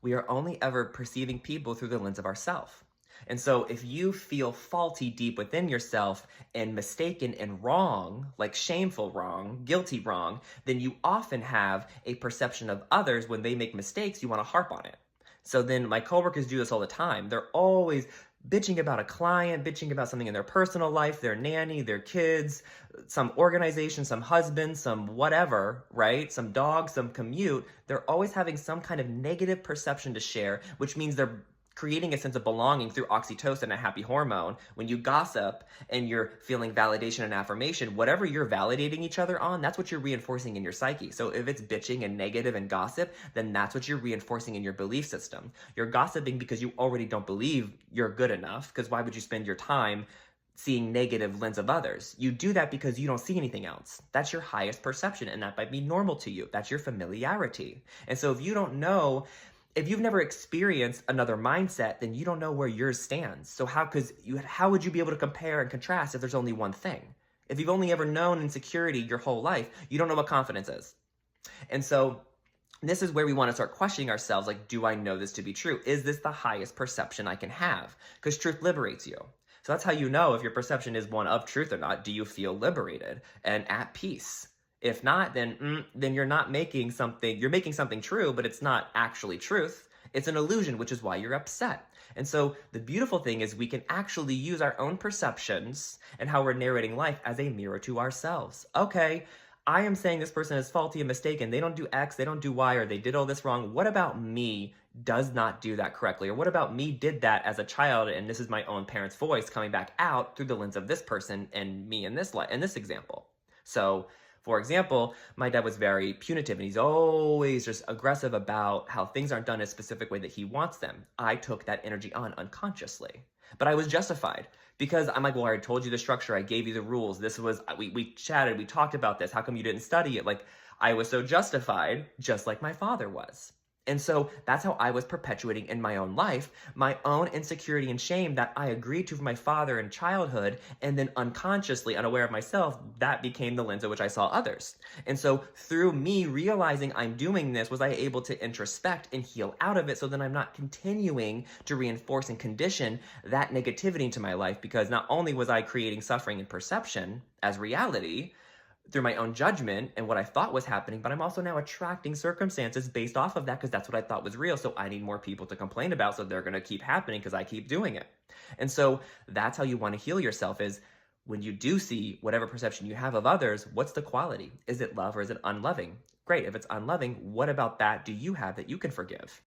we are only ever perceiving people through the lens of ourself. And so if you feel faulty deep within yourself and mistaken and wrong, like shameful wrong, guilty wrong, then you often have a perception of others when they make mistakes, you want to harp on it. So then my coworkers do this all the time. They're always bitching about a client, bitching about something in their personal life, their nanny, their kids, some organization, some husband, some whatever, right? Some dog, some commute. They're always having some kind of negative perception to share, which means they're creating a sense of belonging through oxytocin, a happy hormone. When you gossip and you're feeling validation and affirmation, whatever you're validating each other on, that's what you're reinforcing in your psyche. So if it's bitching and negative and gossip, then that's what you're reinforcing in your belief system. You're gossiping because you already don't believe you're good enough, because why would you spend your time seeing negative lens of others? You do that because you don't see anything else. That's your highest perception, and that might be normal to you. That's your familiarity. And so if you don't know, if you've never experienced another mindset, then you don't know where yours stands. So how would you be able to compare and contrast if there's only one thing? If you've only ever known insecurity your whole life, you don't know what confidence is. And so this is where we want to start questioning ourselves, like, do I know this to be true? Is this the highest perception I can have? Because truth liberates you. So that's how you know if your perception is one of truth or not. Do you feel liberated and at peace? If not, then you're not making something, you're making something true, but it's not actually truth. It's an illusion, which is why you're upset. And so the beautiful thing is we can actually use our own perceptions and how we're narrating life as a mirror to ourselves. Okay, I am saying this person is faulty and mistaken. They don't do X, they don't do Y, or they did all this wrong. What about me does not do that correctly? Or what about me did that as a child, and this is my own parent's voice coming back out through the lens of this person and me in this example. So for example, my dad was very punitive and he's always just aggressive about how things aren't done a specific way that he wants them. I took that energy on unconsciously, but I was justified because I'm like, well, I already told you the structure. I gave you the rules. We chatted, we talked about this. How come you didn't study it? Like, I was so justified, just like my father was. And so that's how I was perpetuating in my own life, my own insecurity and shame that I agreed to from my father in childhood, and then unconsciously, unaware of myself, that became the lens at which I saw others. And so through me realizing I'm doing this, was I able to introspect and heal out of it so that I'm not continuing to reinforce and condition that negativity into my life, because not only was I creating suffering and perception as reality, through my own judgment and what I thought was happening, but I'm also now attracting circumstances based off of that because that's what I thought was real. So I need more people to complain about, so they're going to keep happening because I keep doing it. And so that's how you want to heal yourself, is when you do see whatever perception you have of others, what's the quality? Is it love or is it unloving? Great. If it's unloving, what about that do you have that you can forgive?